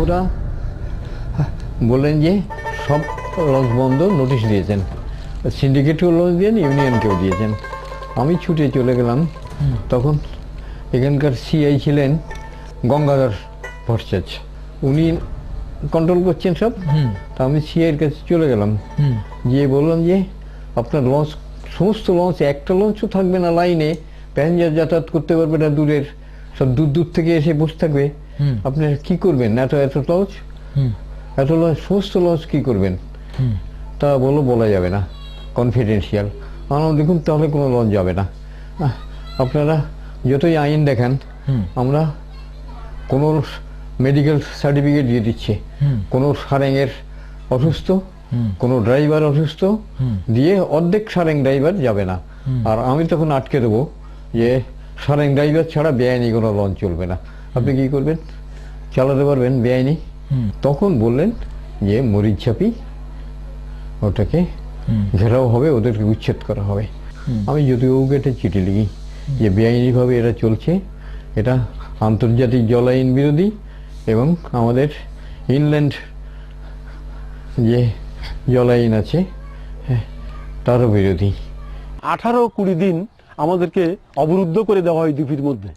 ওরা বললেন যে সব লঞ্চ বন্ধ, নোটিশ দিয়েছেন, সিন্ডিকেটকেও লঞ্চ দিয়েছেন, ইউনিয়নকেও দিয়েছেন। আমি ছুটে চলে গেলাম। তখন এখানকার সিআই ছিলেন গঙ্গাধর ভট্টাচার্য, উনি কন্ট্রোল করছেন সব। তা আমি সিআইয়ের কাছে চলে গেলাম, গিয়ে বললাম যে আপনার লঞ্চ, সমস্ত লঞ্চ, একটা লঞ্চও থাকবে না লাইনে, প্যাসেঞ্জার যাতায়াত করতে পারবে না, দূরের সব দূর দূর থেকে এসে বসে থাকবে, আপনি কি করবেন? এত লঞ্চ, এত লঞ্চ, সমস্ত লঞ্চ কি করবেন? তা বলা যাবে না, কনফিডেন্সিয়াল। আমরা দেখুন তাহলে কোনো লঞ্চ যাবে না। আপনারা যতই আইন দেখান, আমরা কোনো মেডিকেল সার্টিফিকেট দিয়ে দিচ্ছে, কোনো সারেংয়ের অসুস্থ, কোনো ড্রাইভার অসুস্থ দিয়ে অর্ধেক সারেং ড্রাইভার যাবে না। আর আমি তখন আটকে দেবো যে সারেং ড্রাইভার ছাড়া বেআইনি কোনো লঞ্চ চলবে না। আপনি কি করবেন? চালাতে পারবেন বেআইনি? তখন বললেন যে মরিচঝাপি ওটাকে ঘেরাও হবে, ওদেরকে উচ্ছেদ করা হবে। আমি যদিও গেটে চিঠি লিখি যে বেআইনিভাবে এটা চলছে, এটা আন্তর্জাতিক জল আইন বিরোধী এবং আমাদের ইনল্যান্ড যে জল আইন আছে তারও বিরোধী। 18-20 দিন আমাদেরকে অবরুদ্ধ করে দেওয়া হয় দ্বীপের মধ্যে।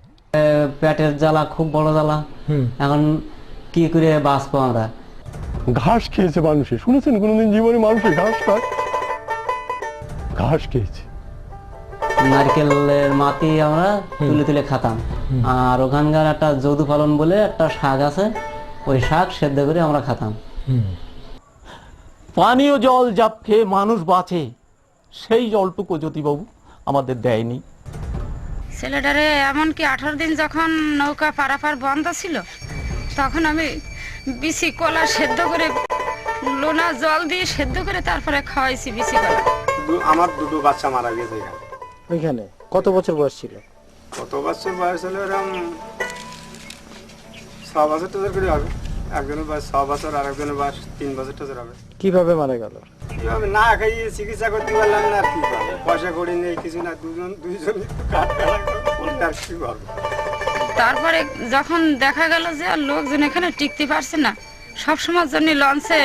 পেটের জ্বালা, খুব বড় জ্বালা। এখন কি করে বাঁচবো আমরা? ঘাস খেয়েছে মানুষে, শুনেছেন কোনোদিন জীবনে মানুষে ঘাস খায়? ঘাস খেয়েছে। নারকেলের মাটি আমরা তুলে তুলে খাতাম। আর ওখানকার একটা যদু পালন বলে একটা শাক আছে, ওই শাক সেদ্ধ করে আমরা খাতাম। পানীয় জল যা খেয়ে মানুষ বাঁচে, সেই জলটুকু জ্যোতিবাবু আমাদের দেয়নি। ছেলেটারে এমনকি 18 দিন যখন নৌকা পারাপার বন্ধ ছিল, তখন আমি বিসি কলা সেদ্ধ করে, লোনা জল দিয়ে সেদ্ধ করে তারপরে খাওয়াইছি বিসি কলা। আমার দুটো বাচ্চা মারা গেছে ওইখানে। কত বছর বয়স ছিল? কত বছর বয়স হলো? এরকম 6 বছর টছর করে হবে। একজনের বয়স 6 বছর, আর একজনের বয়স 3 বছর টছর হবে। কিভাবে মারা গেল? কিভাবে? না খাইয়ে চিকিৎসা করতে পারলাম না। আর কি পাবো? পয়সা করি নেই, কিছু না। দুইজন আর কি পাবো? তারপরে যখন দেখা গেল যে আর লোকজন এখানে টিকতে পারছে না, সবসময়ের জন্য লঞ্চে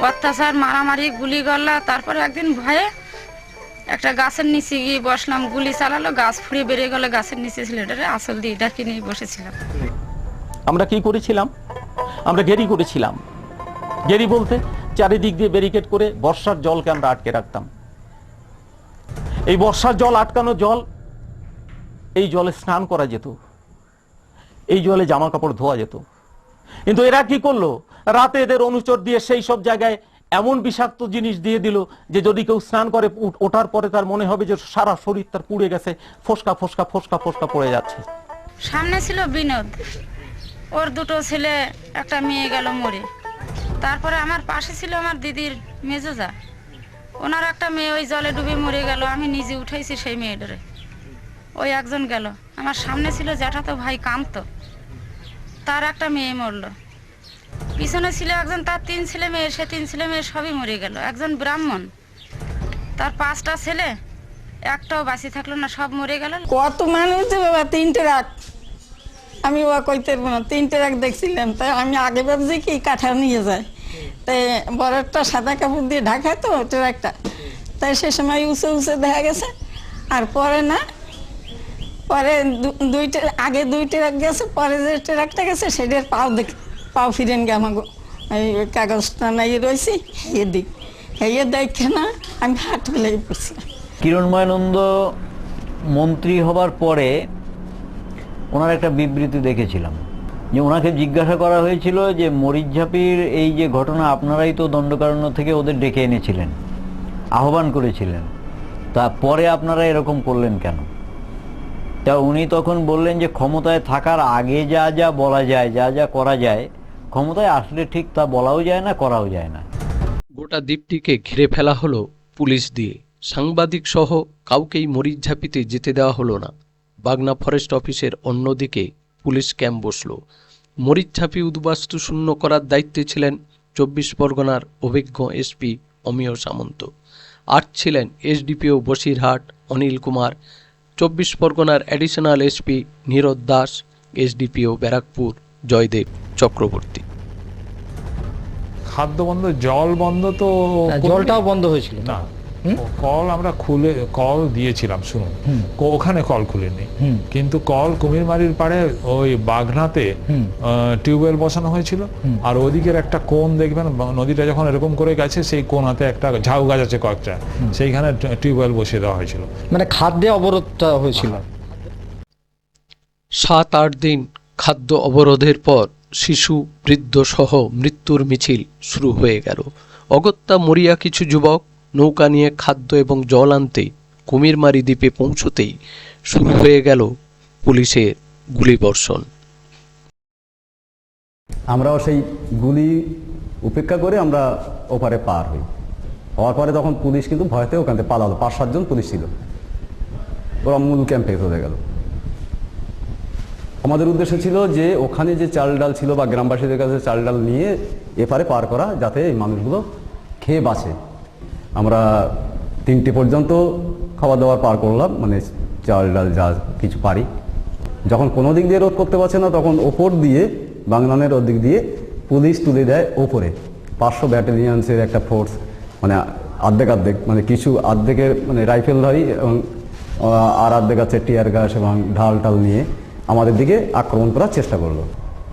অত্যাচার, মারামারি, গুলি গল্লা। তারপরে একদিন ভয়ে একটা গাছের নিচে গিয়ে বসলাম, গুলি চালালো, গাছ ফুড়ে বেরিয়ে গেল, গাছের নিচে ছেলেটারে আসল দিয়ে ডাকি নিয়ে বসেছিলাম। আমরা কি করেছিলাম? আমরা গেরি করেছিলাম। গেরি বলতে চারিদিক দিয়ে ব্যারিকেড করে বর্ষার জলকে আমরা আটকে রাখতাম। এই বর্ষার জল, আটকানো জল, এই জলে স্নান করা যেত, এই জলে জামা কাপড় ধোয়া যেত। কিন্তু এরা কি করলো? রাতে এদের অনুচর দিয়ে সেই সব জায়গায় এমন বিষাক্ত জিনিস দিয়ে দিল যে যদি কেউ স্নান করে ওঠার পরে তার মনে হবে যে সারা শরীর তার পুড়ে গেছে, ফোসকা ফোসকা ফোসকা ফোসকা পড়ে যাচ্ছে। সামনে ছিল বিনোদ, ওর দুটো ছেলে, একটা মেয়ে গেল মরে। তারপরে আমার পাশে ছিল আমার দিদির মেজোজা, ওনার একটা মেয়ে ওই জলে ডুবে মরে গেল। আমি নিজে উঠাইছি সেই মেয়েটারে, ওই একজন গেল। আমার সামনে ছিল জ্যাঠাতো ভাই কান্ত, তার একটা মেয়ে মরলো। পিছনে ছিল একজন, তার 3 ছেলে মেয়ে, সে 3 ছেলে মেয়ে সবই মরে গেল। একজন ব্রাহ্মণ, তার 5টা ছেলে, একটাও বাঁচি থাকলো না, সব মরে গেল। কত মানুষ বাবা, 3 ট্রাক। আমি ও কইতে পারবো না, 3 ট্রাক দেখছিলাম। তাই আমি আগে ভাবছি কি কাঠা নিয়ে যায়, তাই বড় একটা সাদা কাপড় দিয়ে ঢাকায় তো ট্রাকটা, তাই সে সময় উঁচু উঁচু দেখা গেছে। আর পরে না, পরে আগে 2 ট্রাক গেছে, পরে যে ট্রাকটা গেছে সেটার পাও ফিরেন গে আমাকে। এই কাগজটা নাই রয়েছি, এদিক হেয়ে দেখে না, আমি হাট ফেলে পড়ছিলাম। কিরণময়ানন্দ মন্ত্রী হবার পরে ওনার একটা বিবৃতি দেখেছিলাম, যে ওনাকে জিজ্ঞাসা করা হয়েছিল যে মরিচঝাপির এই যে ঘটনা, আপনারাই তো দণ্ডকারণ্য থেকে ওদের ডেকে এনেছিলেন, আহ্বান করেছিলেন, তা পরে আপনারা এরকম করলেন কেন? তা উনি তখন বললেন যে ক্ষমতায় থাকার আগে যা যা বলা যায়, যা যা করা যায়, ক্ষমতায় আসলে ঠিক তা বলাও যায় না, করাও যায় না। গোটা দ্বীপটিকে ঘিরে ফেলা হলো পুলিশ দিয়ে। সাংবাদিক সহ কাউকেই মরিচঝাপিতে যেতে দেওয়া হলো না। বাগনা ফরেস্ট অফিসের অন্যদিকে পুলিশ ক্যাম্প বসল। মরিচঝাপি উদ্বাস্তু শূন্য করার দায়িত্বে ছিলেন 24 পরগনার অভিজ্ঞ এসপি অমিয় সামন্ত। আর ছিলেন এসডিপিও বসিরহাট অনিল কুমার, 24 পরগনার additional SP Nirad Das, SDPO Barrackpore Joydeb Chakraborty. খাদ্য বন্ধ, জল বন্ধ তো জলটাও বন্ধ হয়েছিল না, কল আমরা খুলে কল দিয়েছিলাম, শুনুন, ওখানে কল খুলিনি, কিন্তু কল কুমিরমারির পাড়ে ওই বাগনাতে টিউবওয়েল বসানো হয়েছিল, আর ওদিকের একটা কোণ দেখবেন, নদীটা যখন এরকম করে গেছে সেই কোণাতে একটা ঝাউ গাছ আছে কয়েকটা, সেইখানে টিউবওয়েল বসিয়ে দেওয়া হয়েছিল। মানে খাদ্যে অবরোধটা হয়েছিল। 7-8 দিন খাদ্য অবরোধের পর শিশু বৃদ্ধ সহ মৃত্যুর মিছিল শুরু হয়ে গেল। অগত্যা মরিয়া কিছু যুবক নৌকা নিয়ে খাদ্য এবং জল আনতে কুমিরমারি দ্বীপে পৌঁছতেই শুরু হয়ে গেল পুলিশের গুলিবর্ষণ। আমরাও সেই গুলি উপেক্ষা করে আমরা ওপারে পার হই। হওয়ার পরে তখন পুলিশ কিন্তু ভয়তে ওখান থেকে পালালো, 5-7 জন পুলিশ ছিল, ওরা মূল ক্যাম্পে চলে গেল। আমাদের উদ্দেশ্য ছিল যে ওখানে যে চাল ডাল ছিল বা গ্রামবাসীদের কাছে চাল ডাল নিয়ে এপারে পার করা, যাতে এই মানুষগুলো খেয়ে বাঁচে। আমরা 3টে পর্যন্ত খাওয়া দাওয়ার পার করলাম, মানে চাল ডাল যা কিছু পারি। যখন কোনো দিক দিয়ে রোধ করতে পারছে না, তখন ওপর দিয়ে বাংলানের ওদিক দিয়ে পুলিশ তুলে দেয় ওপরে। 500 ব্যাটালিয়ান্সের একটা ফোর্স, মানে অর্ধেক মানে কিছু অর্ধেকের মানে রাইফেলধারী এবং আর অর্ধেক আছে টিয়ার গ্যাস এবং ঢাল টাল নিয়ে আমাদের দিকে আক্রমণ করার চেষ্টা করলো।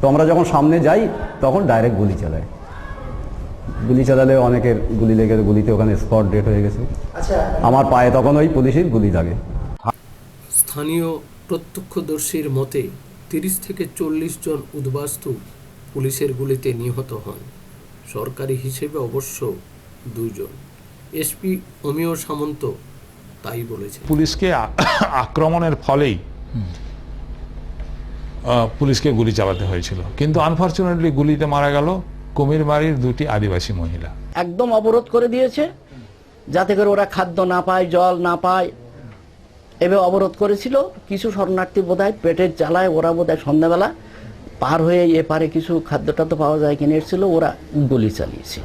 তো আমরা যখন সামনে যাই তখন ডাইরেক্ট গুলি চালায়। গুলি চালালে অনেকের গুলি লেগে গুলিতে ওখানে স্পট ডেট হয়ে গেছে। আমার পায়ে তখন ওই পুলিশের গুলি লাগে। স্থানীয় প্রত্যক্ষদর্শীর মতে 30 থেকে 40 জন উদ্বাস্তু পুলিশের গুলিতে নিহত হন। সরকারি হিসেবে অবশ্য 2 জন। এসপি অমিয় সামন্ত তাই বলেছে। পুলিশকে আক্রমণের ফলেই পুলিশকে গুলি চালাতে হয়েছিল, কিন্তু আনফরচুনেটলি গুলিতে মারা গেল কুমিরমারির 2টি আদিবাসী মহিলা। একদম অবরোধ করে দিয়েছে যাতে করে ওরা খাদ্য না পায়, জল না পায়, এভাবে অবরোধ করেছিল। কিছু শরণার্থী বোধহয় পেটের জ্বালায় ওরা বোধহয় সন্ধ্যাবেলা পার হয়ে এপারে কিছু খাদ্য টাদ্য পাওয়া যায় কিনে এসেছিল, ওরা গুলি চালিয়েছিল।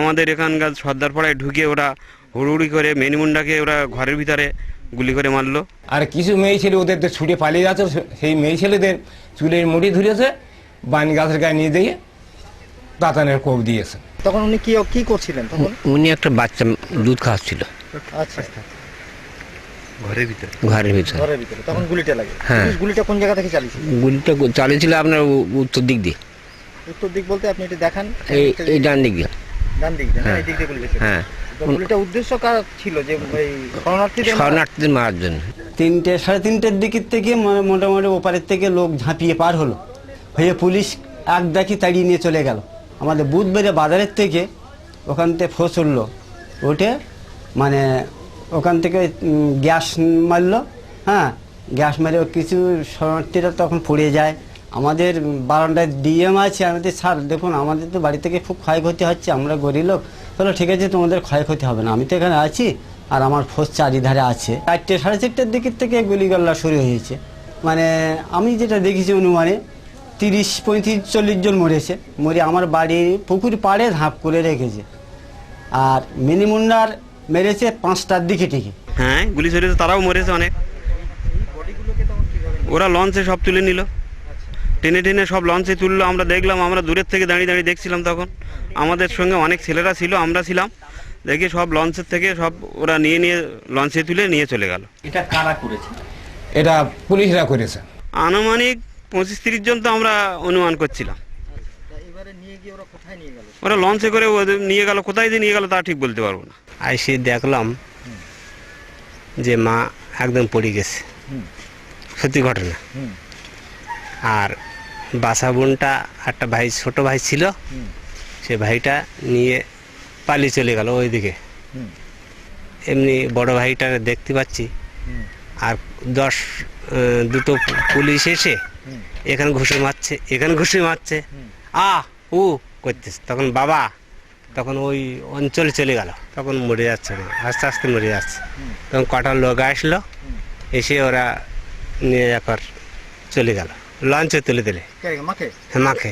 আমাদের এখানকার সর্দারপাড়ায় ঢুকে ওরা হুড়ুহুড়ি করে মেনিমুন্ডাকে ওরা ঘরের ভিতরে গুলি করে মারলো। আর কিছু মেয়ে ছেলে ওদের ছুটে পালিয়ে যাচ্ছে, সেই মেয়ে ছেলেদের চুলের মুড়ি ধরেছে, বানি গাছের গায়ে নিয়ে দিয়ে দাঁতানের কোপ দিয়েছে। তখন উনি কি করছিলেন? তখন উনি একটা বাচ্চা দুধ খাওয়াচ্ছিল। আচ্ছা, ঘরের ভিতরে তখন গুলিটা লাগে। হ্যাঁ। গুলিটা কোন জায়গা থেকে চালিয়েছিল? গুলিটা চালিয়েছিল আপনার উত্তর দিক দিয়ে। উত্তর দিক বলতে আপনি এটা দেখান। এই ডান দিক দিয়ে। ডান দিক দিয়ে, এই দিক দিয়ে গুলি গেছে। হ্যাঁ। গুলিটা উদ্দেশ্য কার ছিল? যে এই শরণার্থীদের মারার জন্য। 3টে সাড়ে 3টের দিকের থেকে মোটামুটি ওপারের থেকে লোক ঝাঁপিয়ে পার হলো, হয়ে পুলিশ এক ডাকি তাড়িয়ে নিয়ে চলে গেল। আমাদের বুধবারে বাজারের থেকে ওখান থেকে ফোর্স উঠলো, ওঠে মানে ওখান থেকে গ্যাস মারলো। হ্যাঁ, গ্যাস মারে কিছু শরণার্থীরা তখন পড়ে যায়। আমাদের বারান্দায় ডিএম আছে, আমাদের স্যার দেখুন আমাদের তো বাড়ি থেকে খুব ক্ষয়ক্ষতি হচ্ছে, আমরা গরিব লোক, তাহলে ঠিক আছে তোমাদের ক্ষয়ক্ষতি হবে না, আমি তো এখানে আছি আর আমার ফোর্স চারিধারে আছে। 4টে সাড়ে 4টের দিকের থেকে গুলিগোল্লা শুরু হয়েছে। মানে আমি যেটা দেখেছি অনুমানে 30-35-40 জন মরেছে। মরে আমার বাড়ির পুকুর পাড়ে ঝাঁপ করে রেখেছে। আর মিনিমুন্ডার মেরেছে 5টার দিকে ঠিকই। হ্যাঁ, গুলি ছড়িয়েছে, তারাও মরেছে অনেক। ওরা লঞ্চে সব তুলে নিল, টেনে সব লঞ্চে তুললো। আমরা দেখলাম, আমরা দূরের থেকে দাঁড়িয়ে দেখছিলাম। তখন আমাদের সঙ্গে অনেক ছেলেরা ছিল, আমরা ছিলাম। দেখি সব লঞ্চের থেকে সব ওরা নিয়ে লঞ্চে তুলে নিয়ে চলে গেল। এটা কারা করেছে? এটা পুলিশরা করেছে। আনুমানিক 25-30 জন তো আমরা অনুমান করছিলাম। ওরা লঞ্চে করে নিয়ে গেল, কোথায় যে নিয়ে গেল তা ঠিক বলতে পারবো না। আইসি দেখলাম যে মা একদম পড়ে গেছে, সত্যি ঘটনা। আর বাসা বোনটা একটা ভাই, ছোট ভাই ছিল, সে ভাইটা নিয়ে পালিয়ে চলে গেল ওইদিকে। এমনি বড় ভাইটা দেখতে পাচ্ছি। আর 2টো পুলিশ এসে এখানে ঘুষে মারছে, এখানে ঘুষে মারছে, ও করতেছে। তখন বাবা তখন ওই অঞ্চলে চলে গেল, তখন মরে যাচ্ছে না, আস্তে আস্তে মরে যাচ্ছে। তখন কটা লোক আসলো, এসে ওরা নিয়ে একবার চলে গেল, লঞ্চে তুলে দিলে মাকে।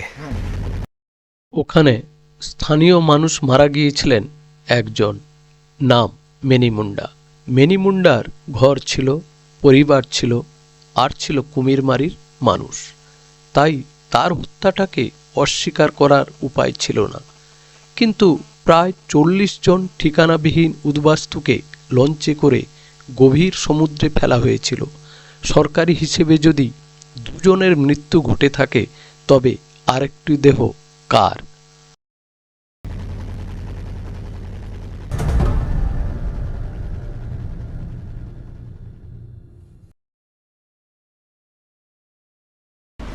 ওখানে স্থানীয় মানুষ মারা গিয়েছিলেন একজন, নাম মেনিমুন্ডা। মেনিমুন্ডার ঘর ছিল, পরিবার ছিল, আর ছিল কুমিরমারির মানুষ। তাই তার হত্যাটাকে অস্বীকার করার উপায় ছিল না। কিন্তু প্রায় 40 জন ঠিকানাবিহীন উদ্বাস্তুকে লঞ্চে করে গভীর সমুদ্রে ফেলা হয়েছিল। সরকারি হিসেবে যদি 2 জনের মৃত্যু ঘটে থাকে, তবে আরেকটি দেহ কার?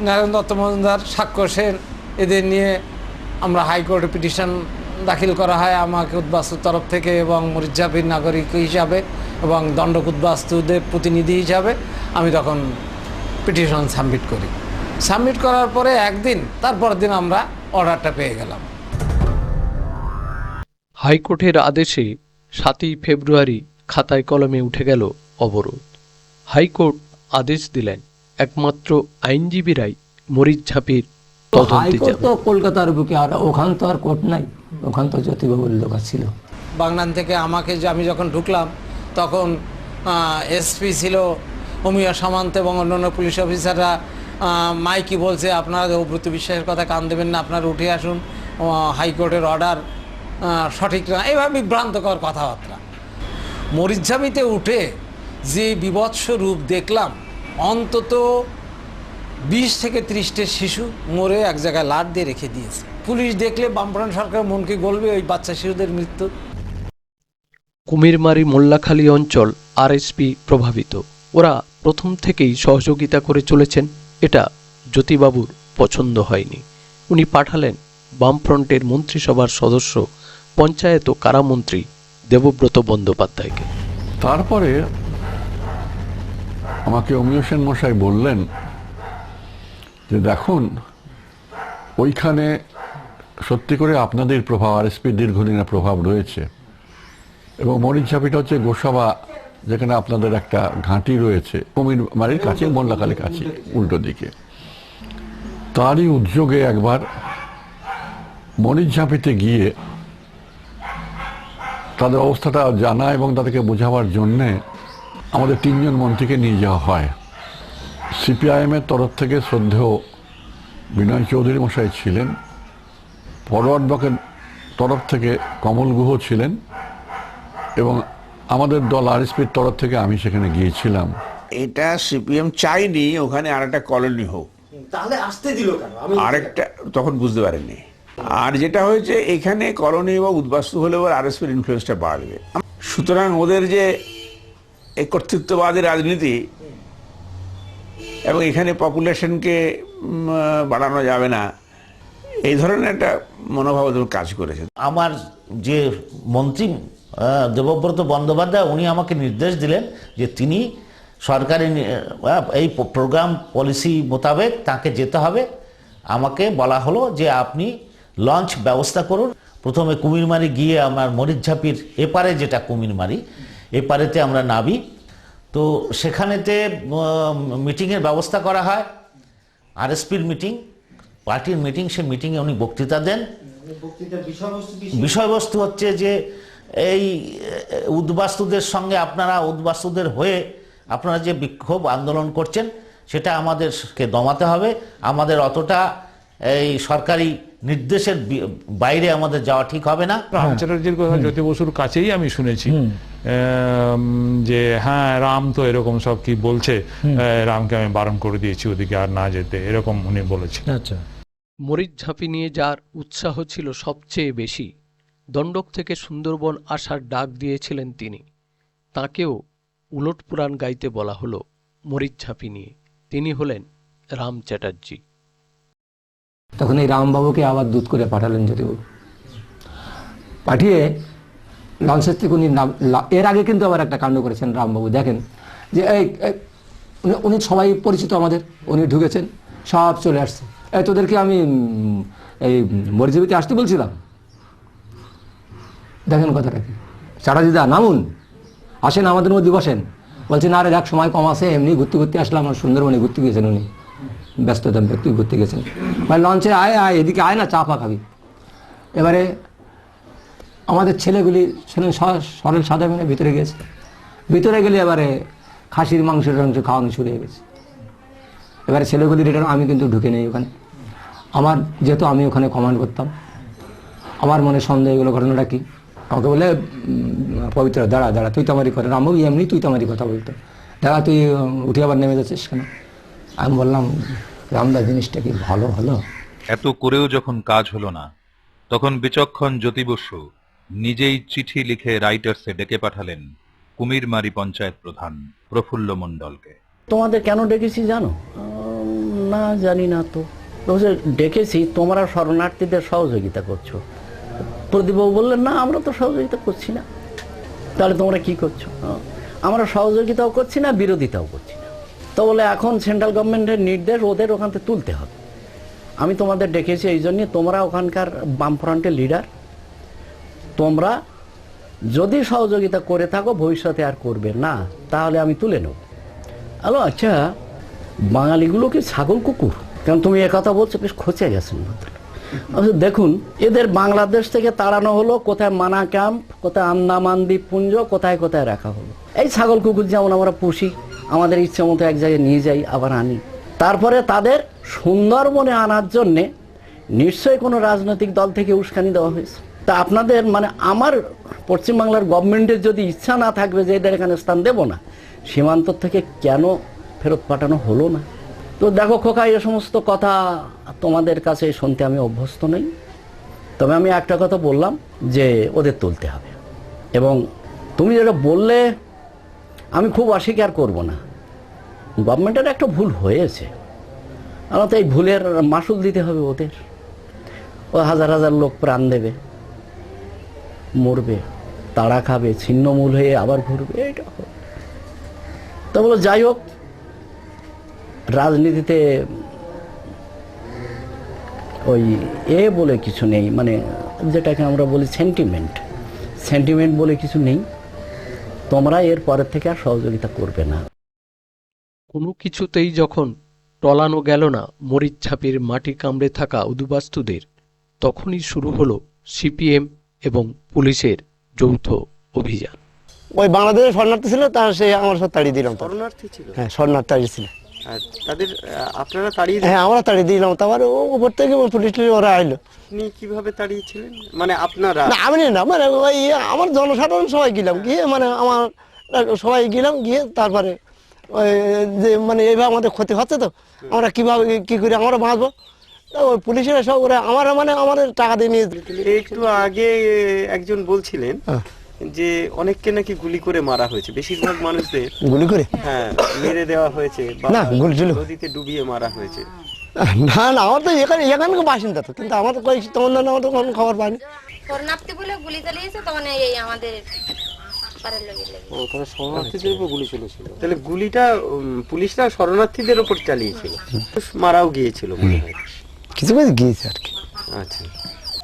নারায়ণ দত্ত মজুমদার, সাক্ষ্য সেন, এদের নিয়ে আমরা হাইকোর্টে পিটিশন দাখিল করা হয় আমাকে উদ্বাস্তুর তরফ থেকে, এবং মরিচঝাপির নাগরিক হিসাবে এবং দণ্ডক উদ্বাস্তুদের প্রতিনিধি হিসাবে আমি তখন পিটিশন সাবমিট করি। সাবমিট করার পরে একদিন, তারপরের দিন আমরা অর্ডারটা পেয়ে গেলাম। হাইকোর্টের আদেশে 7ই ফেব্রুয়ারি খাতায় কলমে উঠে গেল অবরোধ। হাইকোর্ট আদেশ দিলেন একমাত্র আইনজীবীরাই মরিচঝাপির তদন্তে যাবে। তো কলকাতার বুকে, আর ওখান তো আর কোর্ট নাই, ওখান তো জ্যোতিবাবুর লোক ছিল। বাগনান থেকে আমি যখন ঢুকলাম তখন এসপি ছিল, অমিয়া সামন্ত এবং অন্যান্য পুলিশ অফিসাররা মাইকি বলছে, আপনারা দেবব্রত বিশ্বাসের কথা কান দেবেন না, আপনারা উঠে আসুন, হাইকোর্টের অর্ডার সঠিক না, এইভাবে বিভ্রান্তকর কথাবার্তা। মরিচঝাপিতে উঠে যে বিভৎস রূপ দেখলাম, অন্তত 20 থেকে 30টা শিশু মরে এক জায়গায় লাট দিয়ে রেখে দিয়েছে। পুলিশ দেখলে বামফ্রন্ট সরকারের মনকে গলবে ওই বাচ্চা শিশুদের মৃত্যু। কুমিরমারি মোল্লাখালী অঞ্চল আরএসপি প্রভাবিত। ওরা প্রথম থেকেই সহযোগিতা করে চলেছেন, এটা জ্যোতিবাবুর পছন্দ হয়নি। উনি পাঠালেন বামফ্রন্টের মন্ত্রিসভার সদস্য, পঞ্চায়েত ও কারামন্ত্রী দেবব্রত বন্দ্যোপাধ্যায়কে। তারপরে আমাকে অমিয় সেন মশাই বললেন যে দেখুন, ওইখানে সত্যি করে আপনাদের প্রভাব, আরএসপির দীর্ঘদিনের প্রভাব রয়েছে, এবং মরিচঝাপিটা হচ্ছে গোসাবা, যেখানে আপনাদের একটা ঘাঁটি রয়েছে কুমিরমারির কাছে, মোল্লাখালীর কাছে উল্টো দিকে। তারই উদ্যোগে একবার মরিচঝাপিতে গিয়ে তাদের অবস্থাটা জানা এবং তাদেরকে বোঝাবার জন্যে আমাদের 3 জন মন্ত্রীকে নিয়ে যাওয়া হয়। সিপিআইএমের তরফ থেকে শ্রদ্ধেয় বিনয় চৌধুরী মশাই ছিলেন, ফরওয়ার্ড ব্লকের তরফ থেকে কমল গুহ ছিলেন, এবং আমাদের দল আরএসপির তরফ থেকে আমি সেখানে গিয়েছিলাম। এটা সিপিএম চাইনি ওখানে আরেকটা কলোনি হোক, তাহলে আসতে দিল কেন? আরেকটা তখন বুঝতে পারেননি। আর যেটা হয়েছে, এখানে কলোনি বা উদ্বাস্তু হলে ওর আরএসপির ইনফ্লুয়েন্সটা বাড়বে, সুতরাং ওদের যে এই কর্তৃত্ববাদী রাজনীতি এবং এখানে পপুলেশনকে বাড়ানো যাবে না, এই ধরনের একটা মনোভাব কাজ করেছে। আমার যে মন্ত্রী দেবব্রত বন্দ্যোপাধ্যায়, উনি আমাকে নির্দেশ দিলেন যে তিনি সরকারি এই প্রোগ্রাম পলিসি মোতাবেক তাকে যেতে হবে। আমাকে বলা হলো যে আপনি লঞ্চ ব্যবস্থা করুন। প্রথমে কুমিরমারি গিয়ে আমার মরিচঝাপির এপারে, যেটা কুমিরমারি, এপারেতে আমরা নামি। তো সেখানেতে মিটিংয়ের ব্যবস্থা করা হয়, আরএসপির মিটিং, পার্টির মিটিং। সে মিটিংয়ে উনি বক্তৃতা দেন। বিষয়বস্তু হচ্ছে যে এই উদ্বাস্তুদের সঙ্গে আপনারা, উদ্বাস্তুদের হয়ে আপনারা যে বিক্ষোভ আন্দোলন করছেন, সেটা আমাদেরকে দমাতে হবে। আমাদের অতটা এই সরকারি নির্দেশের বাইরে আমাদের যাওয়া ঠিক হবে না। রাম চ্যাটার্জির কথা জ্যোতি বসুর কাছেই আমি শুনেছি যে হ্যাঁ, রাম তো এরকম সব কি বলছে, রামকে আমি বারণ করে দিয়েছি ওদিকে আর না যেতে, এরকম উনি বলেছেন। আচ্ছা, মরিচঝাপি নিয়ে যার উৎসাহ ছিল সবচেয়ে বেশি, দণ্ডক থেকে সুন্দরবন আসার ডাক দিয়েছিলেন তিনি। তাকেও উলট পুরাণ গাইতে বলা হলো মরিচঝাপি নিয়ে। তিনি হলেন রাম চ্যাটার্জি। তখন এই রামবাবুকে আবার দূত করে পাঠালেন জ্যোতিবাবু। পাঠিয়ে লঞ্চের থেকে উনি এর আগে কিন্তু আবার একটা কাণ্ড করেছেন রামবাবু। দেখেন যে উনি সবাই পরিচিত আমাদের, উনি ঢুকেছেন, সব চলে আসছে। তোদেরকে আমি এই মরিচঝাপিতে আসতে বলছিলাম। দেখেন কথাটা কি, চ্যাটার্জিদা নামুন, আসেন আমাদের মধ্যে বসেন। বলছেন আরে দেখ, সময় কম আছে, এমনি ঘুরতে ঘুরতে আসলাম। আমার সুন্দরবনে ঘুরতে গিয়েছেন উনি, ব্যস্ততা ব্যক্তি ঘুরতে গেছেন। ভাই লঞ্চে আয় আয়, এদিকে আয় না, চা ফা খাবি। এবারে আমাদের ছেলেগুলি সরল সাদা মেনে ভিতরে গেছে। ভিতরে গেলে এবারে খাসির মাংসের টাংস খাওয়ানো শুরু হয়ে গেছে। এবারে ছেলেগুলি রিটার্ন, আমি কিন্তু ঢুকে নেই ওখানে। আমার যেহেতু আমি ওখানে কমান্ড করতাম, আমার মনে সন্দেহ এগুলো ঘটনাটা কি। আমাকে বলে পবিত্র দাঁড়া দাঁড়া তুই তো আমারই করে, আমি এমনি তুই তো আমারই কথা বলতো, দাঁড়া তুই উঠে আবার নেমে যাচ্ছিস কেন। আমি বললাম রামদা জিনিসটা কি ভালো হলো? এত করেও যখন কাজ হলো না, তখন বিচক্ষণ জ্যোতি বসু নিজেই চিঠি লিখে রাইটার্সে ডেকে পাঠালেন কুমিরমারি পঞ্চায়েত প্রধান প্রফুল্ল মণ্ডলকে। তোমাদের কেন ডেকেছি জানো? না জানি না তো, বলছে ডেকেছি তোমরা শরণার্থীদের সহযোগিতা করছো। প্রদীপবাবু বললেন না আমরা তো সহযোগিতা করছি না। তাহলে তোমরা কি করছো? আমরা সহযোগিতাও করছি না, বিরোধিতাও করছি না। তো বলে এখন সেন্ট্রাল গভর্নমেন্টের নির্দেশ, ওদের ওখান থেকে তুলতে হবে। আমি তোমাদের ডেকেছি এই জন্যে, তোমরা ওখানকার বামফ্রন্টের লিডার, তোমরা যদি সহযোগিতা করে থাকো ভবিষ্যতে আর করবে না, তাহলে আমি তুলে নেব। আলো আচ্ছা, বাঙালিগুলো কি ছাগল কুকুর? কারণ তুমি একথা বলছো, বেশ খোঁচে গেছেন। দেখুন, এদের বাংলাদেশ থেকে তাড়ানো হলো, কোথায় মানা ক্যাম্প, কোথায় আন্দামান দ্বীপপুঞ্জ, কোথায় কোথায় রাখা হলো। এই ছাগল কুকুর যেমন আমরা পুষি, আমাদের ইচ্ছে মতো এক জায়গায় নিয়ে যাই আবার আনি। তারপরে তাদের সুন্দরবনে আনার জন্যে নিশ্চয়ই কোনো রাজনৈতিক দল থেকে উস্কানি দেওয়া হয়েছে। তা আপনাদের মানে আমার পশ্চিমবাংলার গভর্নমেন্টের যদি ইচ্ছা না থাকবে যে এদের এখানে স্থান দেব না, সীমান্ত থেকে কেন ফেরত পাঠানো হলো না? তো দেখো খোকা, এ সমস্ত কথা তোমাদের কাছে শুনতে আমি অভ্যস্ত নই। তবে আমি একটা কথা বললাম যে ওদের তুলতে হবে, এবং তুমি যেটা বললে আমি খুব অস্বীকার করব না, গভর্নমেন্টের একটা ভুল হয়েছে। আমার তো এই ভুলের মাসুল দিতে হবে ওদের। ও হাজার হাজার লোক প্রাণ দেবে, মরবে, তাড়া খাবে, ছিন্নমূল হয়ে আবার ঘুরবে, এটা তা বলো। যাই হোক, রাজনীতিতে ওই বলে কিছু নেই, মানে যেটাকে আমরা বলি সেন্টিমেন্ট বলে কিছু নেই। তোমরা এর পরের থেকে আর সহযোগিতা করবে না। কোনো কিছুতেই যখন টলানো গেল না মরিচঝাপির মাটি কামড়ে থাকা উদ্বাস্তুদের, তখনই শুরু হলো সিপিএম এবং পুলিশের যৌথ অভিযান। ওই বাংলাদেশের শরণার্থী ছিল, তার সে আমার সাথে তাড়িয়ে দিলাম। শরণার্থী ছিল? হ্যাঁ, শরণার্থী তাড়িয়ে ছিল। আর তাদের আপনারা তাড়িয়ে? হ্যাঁ, আমরা তাড়িয়ে দিলাম। তারপর উপর থেকে পুলিশ ওরা আইলো। আপনি কিভাবে তাড়িয়েছিলেন? মানে আপনারা? না, আমি না, মানে ওই আমার জনসাধারণ সবাই গেলাম, গিয়ে মানে আমার সবাই গেলাম, গিয়ে তারপরে ওই যে মানে এইভাবে আমাদের ক্ষতি হচ্ছে, তো আমরা কিভাবে কি করে আমরা বাঁচবো, ওই পুলিশেরা সব ওরা আমার মানে আমাদের টাকা দিয়ে নিয়ে। একটু আগে একজন বলছিলেন যে অনেককে নাকি গুলি করে মারা হয়েছে, বেশিরভাগ মানুষদের গুলি করে হ্যাঁ মেরে দেওয়া হয়েছে, না গুলি ছিল নদীতে ডুবিয়ে মারা হয়েছে। না না, আমার তো এখানকার বাসিন্দা তো, কিন্তু আমার তো তেমন আমার তো কোনো খবর পাইনি। শরণার্থী বলে গুলি চালিয়েছে, তখন এই আমাদের শরণার্থীদের উপর গুলি চলেছিল। তাহলে গুলিটা পুলিশরা শরণার্থীদের উপর চালিয়েছিল, মারাও গিয়েছিল মনে হয়। কিছু কিছু গিয়েছে আর কি। আচ্ছা,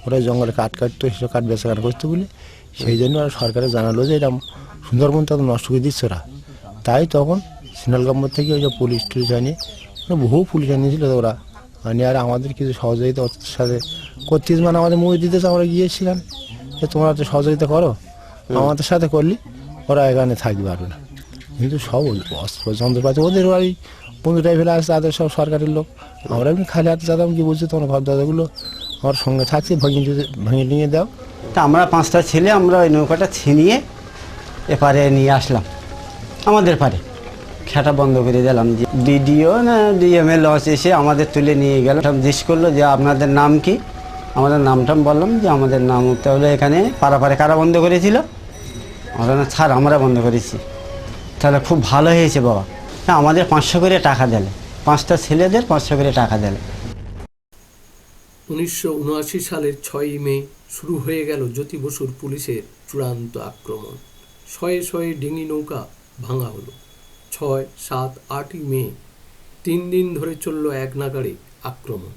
ওরা জঙ্গলে কাঠ কাটতো, সেসব কাঠ বেচা কাঠ করতো বলে, সেই জন্য ওরা সরকারে জানালো যে এরকম সুন্দরবন তো নষ্ট করে দিচ্ছে ওরা। তাই তখন সেন্ট্রাল গভর্নমেন্ট থেকে ওই যে পুলিশ টুলিশ আনিয়ে, বহু পুলিশ আনিয়েছিল ওরা আনিয়ে, আর আমাদের কিছু সহযোগিতা ওর সাথে করতিস, মানে আমাদের মুভি দিতেছে। আমরা গিয়েছিলাম যে তোমরা তো সহযোগিতা করো, আমাদের সাথে করলি ওরা এখানে থাকতে পারবে না। কিন্তু সব অস্ত্র যন্ত্রপাতি ওদের ওই বন্ধু টাইপের আছে, তাদের সব সরকারের লোক। আমরা এমনি খালি হাতে যেতাম, কি বলছি তোমার ঘর দাদাগুলো আমার সঙ্গে থাকছে, ভেঙে নিয়ে দাও। তা আমরা 5টা ছেলে আমরা ওই নৌকাটা ছিনিয়ে এপারে নিয়ে আসলাম, আমাদের পারে খেটা বন্ধ করে দিলাম। যে ডিডিও না ডিএমএ লঞ্চ এসে আমাদের তুলে নিয়ে গেল, জিজ্ঞেস করলো যে আপনাদের নাম কি। আমাদের নামটা বললাম যে আমাদের নাম, তাহলে এখানে পাড়াপাড়ে কারা বন্ধ করেছিল? আমরা না স্যার আমরা বন্ধ করেছি। তাহলে খুব ভালো হয়েছে বাবা। হ্যাঁ, আমাদের 500 করে টাকা দিলে, 5টা ছেলেদের 500 করে টাকা দিলে। 1979 সালের 6ই মে শুরু হয়ে গেল জ্যোতি বসুর পুলিশের চূড়ান্ত আক্রমণ। শয়ে শয়ে ডিঙি নৌকা ভাঙা হলো। 6, 7, 8ই মে 3 দিন ধরে চলল এক নাগাড়ে আক্রমণ।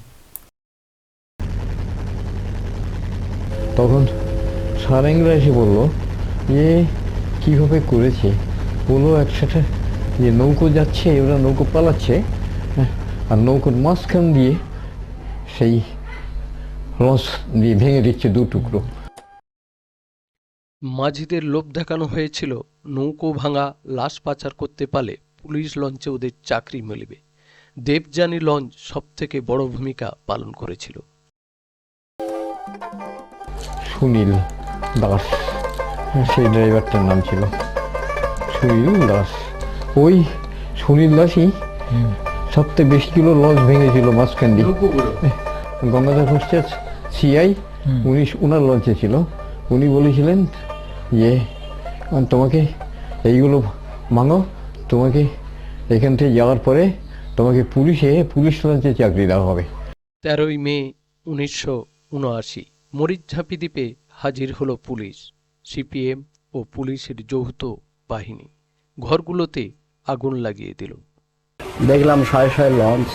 তখন সারেংরা এসে বলল যে কীভাবে করেছে, বললো একসাথে যে নৌকো যাচ্ছে, ওরা নৌকো পালাচ্ছে, আর নৌকোর মাঝখান দিয়ে সেই লঞ্চ দিয়ে ভেঙে দিচ্ছে 2 টুকরো। মাঝিদের লোভ দেখানো হয়েছিল, নৌকো ভাঙা লাশ পাচার করতে পারলে পুলিশ লঞ্চে ওদের চাকরি মিলবে। দেবযানী লঞ্চ সব থেকে বড় ভূমিকা পালন করেছিল। সুনীল দাস, সেই ড্রাইভারটার নাম ছিল সুনীল দাস। ওই সুনীল দাসই সবথেকে বেশিগুলো লঞ্চ ভেঙেছিল মাঝখান্ডি। গঙ্গাধর ঘোষের সিআই উনি ওনার লঞ্চে ছিল। উনি বলেছিলেন যে তোমাকে এইগুলো ভাঙো, তোমাকে এখান থেকে যাওয়ার পরে তোমাকে পুলিশ লঞ্চে চাকরি দেওয়া হবে। 13ই মে 1979 মরিচঝাঁপি দ্বীপে হাজির হলো পুলিশ, সিপিএম ও পুলিশের যৌথ বাহিনী। ঘরগুলোতে আগুন লাগিয়ে দিল। দেখলাম শয়ে শয়ে লঞ্চ,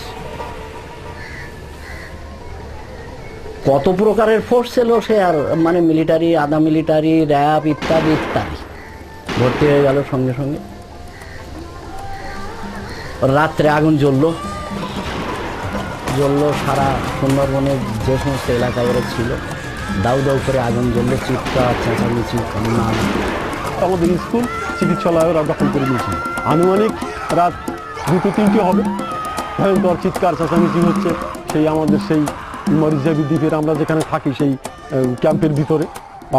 কত প্রকারের ফোর্স ছিল সে আর মানে মিলিটারি, আধা মিলিটারি, র্যাব ইত্যাদি ইত্যাদি ভর্তি হয়ে গেল সঙ্গে সঙ্গে। রাত্রে আগুন জ্বললো, সারা সুন্দরবনের যে সমস্ত এলাকা ওরা ছিল দাউ দাউ করে আগুন জ্বললো, চিৎকার চেঁচামেচি কান্না। আমাদের স্কুল চিকিৎসালয় ওরা দখল করে নিয়েছিল। আনুমানিক রাত 2-3 হবে, ভয়ঙ্কর চিৎকার চেঁচামেচি হচ্ছে। সেই আমাদের সেই মরিচঝাঁপি দ্বীপের আমরা যেখানে থাকি সেই ক্যাম্পের ভিতরে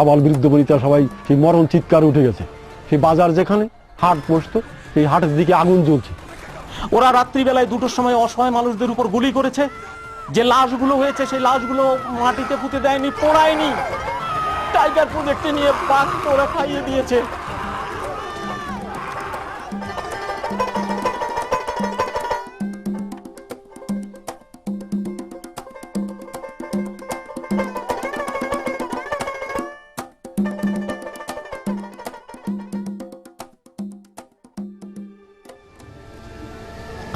আবাল বৃদ্ধ বনিতা সবাই সেই মরণ চিৎকার উঠে গেছে। সেই বাজার যেখানে হাট বসতো সেই হাটের দিকে আগুন জ্বলছে। ওরা রাত্রিবেলায় 2টোর সময় অসহায় মানুষদের উপর গুলি করেছে। যে লাশগুলো হয়েছে সেই লাশগুলো মাটিতে পুঁতে দেয়নি, পোড়ায়নি, টাইগার প্রজেক্টে নিয়ে পাক ওরা খাইয়ে দিয়েছে।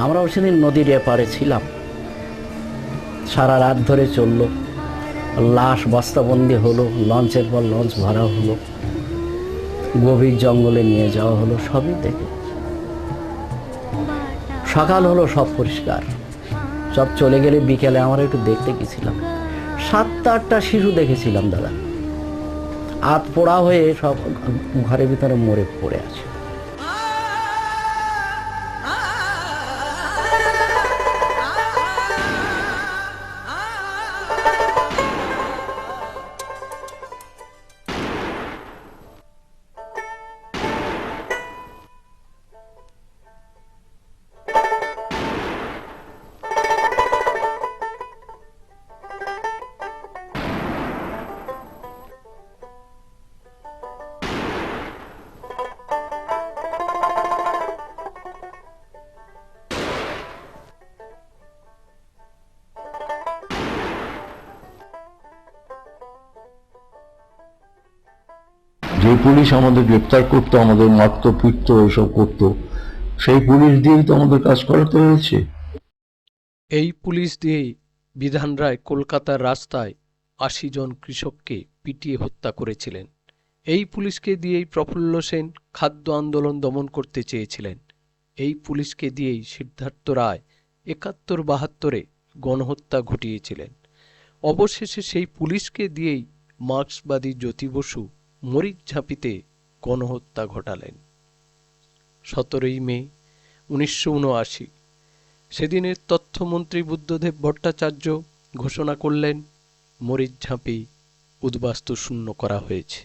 আমরাও সেদিন নদীর এপারে ছিলাম, সারা রাত ধরে চললো, লাশ বস্তাবন্দি হলো, লঞ্চের পর লঞ্চ ভরা হলো, গভীর জঙ্গলে নিয়ে যাওয়া হলো, সবই দেখে। সকাল হলো, সব পরিষ্কার, সব চলে গেলে বিকেলে আমরা একটু দেখতে গেছিলাম, 7-8টা শিশু দেখেছিলাম দাদা, হাত পোড়া হয়ে সব ঘরের ভিতরে মরে পড়ে আছে। যে পুলিশ আমাদের গ্রেপ্তার করতো, আমাদের মারতো পিটতো, এসব করতো, সেই পুলিশ দিয়েই তো আমাদের কাজ করাতে হয়েছে। এই পুলিশ দিয়েই বিধান রায় কলকাতার রাস্তায় 80 জন কৃষককে পিটিয়ে হত্যা করেছিলেন। এই পুলিশকে দিয়েই প্রফুল্ল সেন খাদ্য আন্দোলন দমন করতে চেয়েছিলেন। এই পুলিশকে দিয়েই সিদ্ধার্থ রায় 71-72 গণহত্যা ঘটিয়েছিলেন। অবশেষে সেই পুলিশকে দিয়েই মার্ক্সবাদী জ্যোতি বসু মরিচঝাঁপিতে গণহত্যা ঘটালেন। 17ই মে 1979 সেদিনের তথ্যমন্ত্রী বুদ্ধদেব ভট্টাচার্য ঘোষণা করলেন মরিচঝাঁপি উদ্বাস্তু শূন্য করা হয়েছে।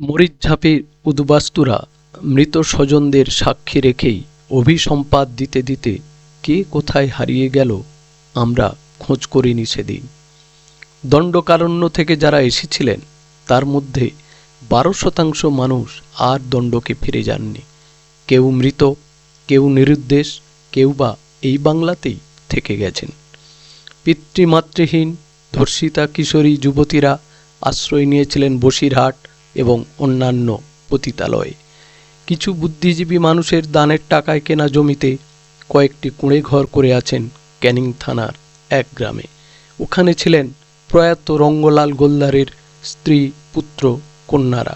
মরিচঝাঁপির উদ্বাস্তুরা মৃত স্বজনদের সাক্ষী রেখেই অভিসম্পাদ দিতে দিতে কে কোথায় হারিয়ে গেল আমরা খোঁজ করিনি সেদিন। দণ্ডকারণ্য থেকে যারা এসেছিলেন তার মধ্যে 12% মানুষ আর দণ্ডকে ফিরে যাননি। কেউ মৃত, কেউ নিরুদ্দেশ, কেউ বা এই বাংলাতেই থেকে গেছেন। পিতৃমাতৃহীন ধর্ষিতা কিশোরী যুবতীরা আশ্রয় নিয়েছিলেন বসিরহাট এবং অন্যান্য পতিতালয়ে। কিছু বুদ্ধিজীবী মানুষের দানের টাকায় কেনা জমিতে কয়েকটি কুঁড়ে ঘর করে আছেন ক্যানিং থানার এক গ্রামে। ওখানে ছিলেন প্রয়াত রঙ্গলাল গোলদারের স্ত্রী, পুত্র, কন্যারা।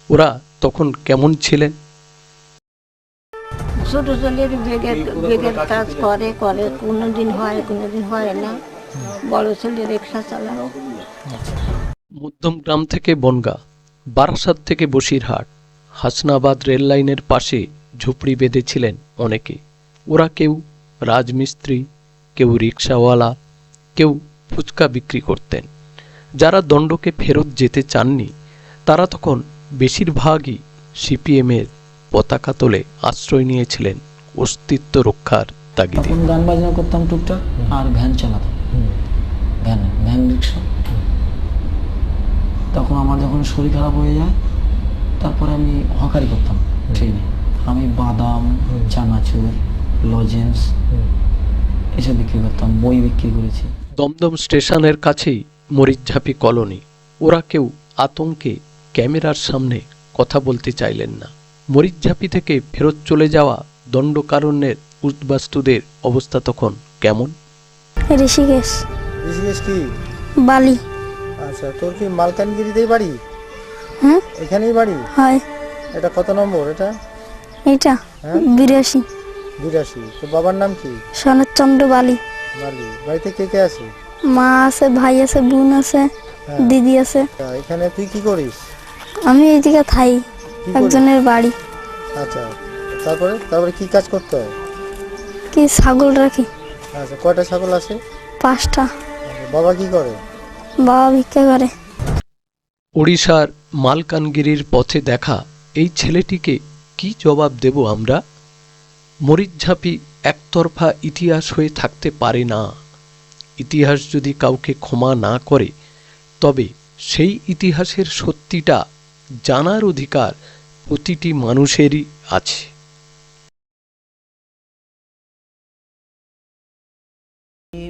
ওরা তখন কেমন ছিলেন? ছোট ছেলের বেগের কাজ করে কোনোদিন হয় কোনোদিন হয় না। বড় ছেলে রিক্সা চালাও। মধ্যম গ্রাম থেকে বনগা, বারাসাত থেকে বসিরহাট, হাসনাবাদ রেল লাইনের পাশে ঝুপড়ি বেঁধেছিলেন অনেকে। ওরা কেউ রাজমিস্ত্রি, কেউ রিক্সাওয়ালা, কেউ ফুচকা বিক্রি করতেন। যারা দণ্ডকে ফেরত যেতে চাননি তারা তখন বেশিরভাগই সিপিএমের পতাকা তোলে আশ্রয় নিয়েছিলেন অস্তিত্ব রক্ষার তাগিদে। তখন গান বাজনা করতাম টুকটাক, আর ভ্যান চালাতাম, ভ্যান রিক্সা। তখন আমার যখন শরীর খারাপ হয়ে যায়, তারপরে আমি হকারি করতাম ট্রেনে। আমি বাদাম, চানাচুর, লজেন্স এসব বিক্রি করতাম, বই বিক্রি করেছি। দমদম স্টেশনের কাছেই মরিচঝাপি কলোনি। ওরা কেউ আতঙ্কে ক্যামেরার সামনে কথা বলতে চাইলেন না। মরিচঝাপি থেকে ফেরত চলে যাওয়া দণ্ডকারণ্যের উদ্বাস্তুদের অবস্থা তখন কেমন? ঋষিকেশ। ঋষিকেশ কি? বালি। আচ্ছা, তোর কি মালকানগিরিতেই বাড়ি? হ্যাঁ, এখানেই বাড়ি? হয়। এটা কত নম্বর এটা? এটা 82। 82। তো বাবার নাম কি? সনদচন্দ্র বালি। বালি। বাড়িতে কে কে আছে? মা আছে, ভাই আছে, বোন আছে, দিদি আছে। এখানে তুই কি করিস? আমি এইদিকে থাই, একজনের বাড়ি। আচ্ছা, তারপরে কি কাজ করতে হয়? কি ছাগল রাখি। আচ্ছা, কয়টা ছাগল আছে? 5টা। বাবা কি করে? বাবা ভিক্ষা করে। ওড়িশার মালকানগিরির পথে দেখা এই ছেলেটিকে কি জবাব দেব আমরা? মরিচঝাপি একতরফা ইতিহাস হয়ে থাকতে পারে না। ইতিহাস যদি কাউকে ক্ষমা না করে, তবে সেই ইতিহাসের সত্যিটা জানার অধিকার প্রতিটি মানুষেরই আছে।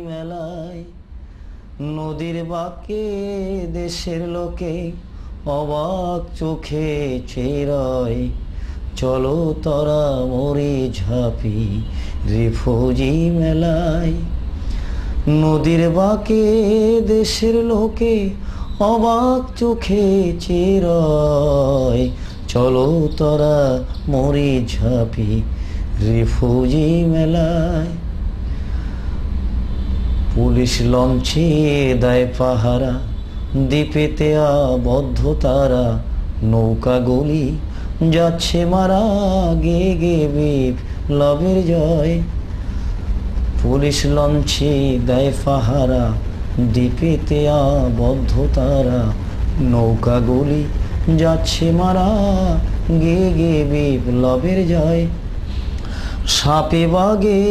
মেলায় নদীর বাঁকে দেশের লোকে অবাক চোখে চেয়ে রয়, চলো তোরা মরিচঝাপি রিফিউজি মেলায়। নদীর বাঁকে দেশের লোকে অবাক চোখে চেয়ে রয়, চলো তোরা মরিচঝাপি রিফিউজি মেলায়। পুলিশ লঞ্চে দেয় পাহারা, দ্বীপেতে আবদ্ধ তারা, নৌকা গলি যাচ্ছে মারা, গে গে বিপ্লবের জয়। পুলিশ লঞ্চে দেয় পাহারা, দ্বীপেতে আবদ্ধ তারা, নৌকা গলি যাচ্ছে মারা, গে গে বিপ্লবের জয়। সাপে বাগে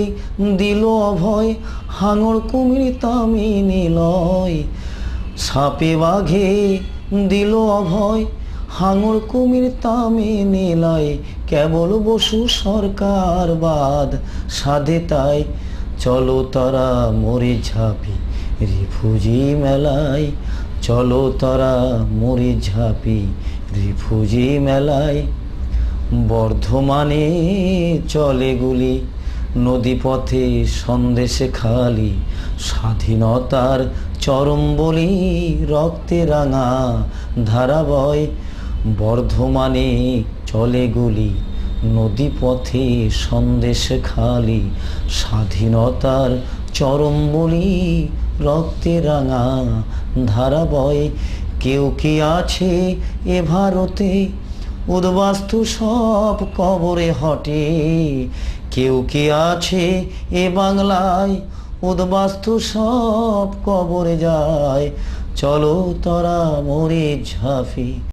দিল অভয়, হাঙর কুমির তামি নিলয়। সাপে বাঘে দিল অভয়, হাঙর কুমির তামি নিলয়। কেবল বসু সরকার বাদ সাধে তাই, চলো তারা মরিচঝাপি রিফিউজি মেলায়, চলো তারা মরিচঝাপি রিফিউজি মেলায়। বর্ধমানে চলে গুলি, নদীপথে সন্দেশে খালি, স্বাধীনতার চরম বলি, রক্তে রাঙা ধারা বয়। বর্ধমানে চলে গুলি, নদীপথে সন্দেশে খালি, স্বাধীনতার চরম বলি, রক্তে রাঙা ধারা বয়। কেউ কি আছে এ ভারতে উদ্বাস্তু সব কবরে হটে, কেউ কি আছে এ বাংলায় উদ্বাস্তু সব কবরে যায়, চলো তোরা মরিচঝাপি।